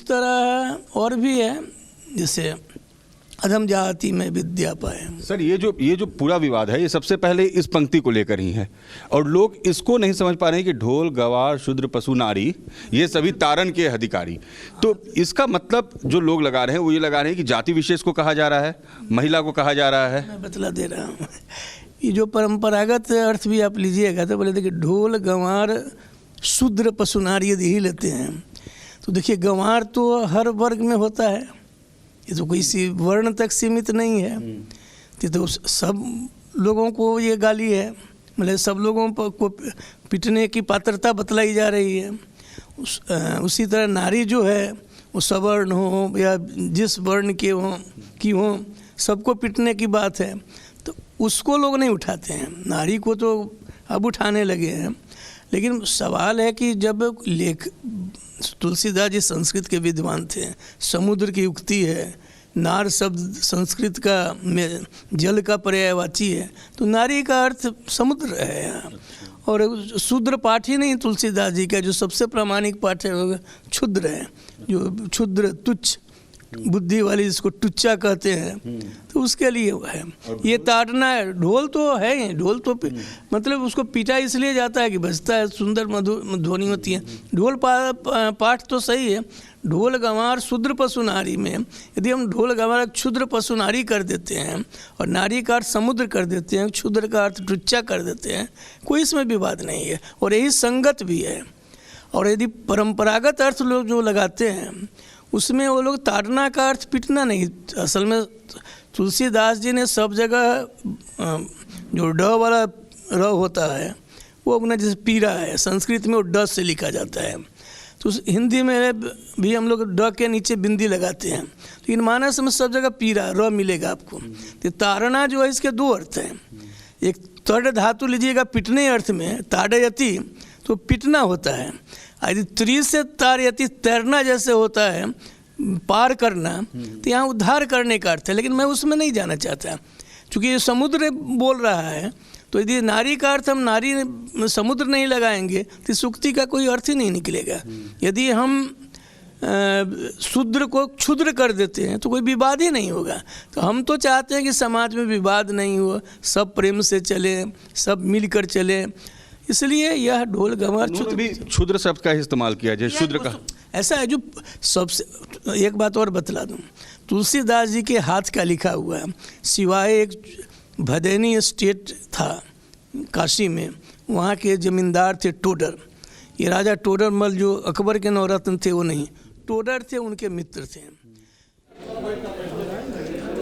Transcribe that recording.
तरह और भी है, जैसे अधम जाति में विद्या पाए। सर ये जो पूरा विवाद है ये सबसे पहले इस पंक्ति को लेकर ही है, और लोग इसको नहीं समझ पा रहे हैं कि ढोल गवार शूद्र पशु नारी ये सभी तारण के अधिकारी। तो इसका मतलब जो लोग लगा रहे हैं वो ये लगा रहे हैं कि जाति विशेष को कहा जा रहा है, महिला को कहा जा रहा है। मैं बतला दे रहा हूँ, ये जो परंपरागत अर्थ भी आप लीजिएगा तो बोले देखिए ढोल गंवार शूद्र पशु नारी यदि ही लेते हैं तो देखिए गंवार तो हर वर्ग में होता है, ये तो कोई वर्ण तक सीमित नहीं है। ये तो सब लोगों को ये गाली है, मतलब सब लोगों को पिटने की पात्रता बतलाई जा रही है। उसी तरह नारी जो है वो सवर्ण हो या जिस वर्ण के हो सबको पिटने की बात है, तो उसको लोग नहीं उठाते हैं। नारी को तो अब उठाने लगे हैं, लेकिन सवाल है कि जब तुलसीदास जी संस्कृत के विद्वान थे, समुद्र की युक्ति है, नार शब्द संस्कृत का में जल का पर्यायवाची है, तो नारी का अर्थ समुद्र है यहाँ। और शूद्र पाठ ही नहीं तुलसीदास जी का, जो सबसे प्रामाणिक पाठ है वो क्षुद्र है, जो क्षुद्र तुच्छ बुद्धि वाली जिसको टुच्चा कहते हैं, तो उसके लिए है ये ताड़ना है। ढोल तो है ही, ढोल तो मतलब उसको पीटा इसलिए जाता है कि बजता है, सुंदर मधुर ध्वनि होती है। ढोल पाठ तो सही है। ढोल गंवार शूद्र पशु नारी में यदि हम ढोल गंवार क्षुद्र पशु नारी कर देते हैं और नारी का अर्थ समुद्र कर देते हैं, क्षुद्र का अर्थ टुच्चा कर देते हैं, कोई इसमें विवाद नहीं है और यही संगत भी है। और यदि परंपरागत अर्थ लोग जो लगाते हैं उसमें वो लोग ताड़ना का अर्थ पिटना नहीं, असल में तुलसीदास जी ने सब जगह जो ड वाला र होता है वो अपना जैसे पीरा है, संस्कृत में वो ड से लिखा जाता है, तो हिंदी में भी हम लोग ड के नीचे बिंदी लगाते हैं, लेकिन मानस में सब जगह पीरा र मिलेगा आपको। तो ताड़ना जो है इसके दो अर्थ हैं, एक तड़ धातु लीजिएगा पिटने अर्थ में, ताड़यति तो पिटना होता है, यदि त्रि से तारयति तैरना जैसे होता है पार करना, तो यहाँ उद्धार करने का अर्थ है, लेकिन मैं उसमें नहीं जाना चाहता क्योंकि ये समुद्र बोल रहा है। तो यदि नारी का अर्थ हम नारी समुद्र नहीं लगाएंगे तो सूक्ति का कोई अर्थ ही नहीं निकलेगा। यदि हम शूद्र को क्षुद्र कर देते हैं तो कोई विवाद ही नहीं होगा। तो हम तो चाहते हैं कि समाज में विवाद नहीं हो, सब प्रेम से चले, सब मिलकर चले, इसलिए यह ढोल गंवार क्षुद्र शब्द का इस्तेमाल किया जाए। शूद्र का ऐसा है जो सबसे, एक बात और बतला दूं, तुलसीदास जी के हाथ का लिखा हुआ है, सिवाय एक भदैनी स्टेट था काशी में, वहाँ के जमींदार थे टोडर, ये राजा टोडरमल जो अकबर के नवरत्न थे वो नहीं, टोडर थे उनके मित्र थे।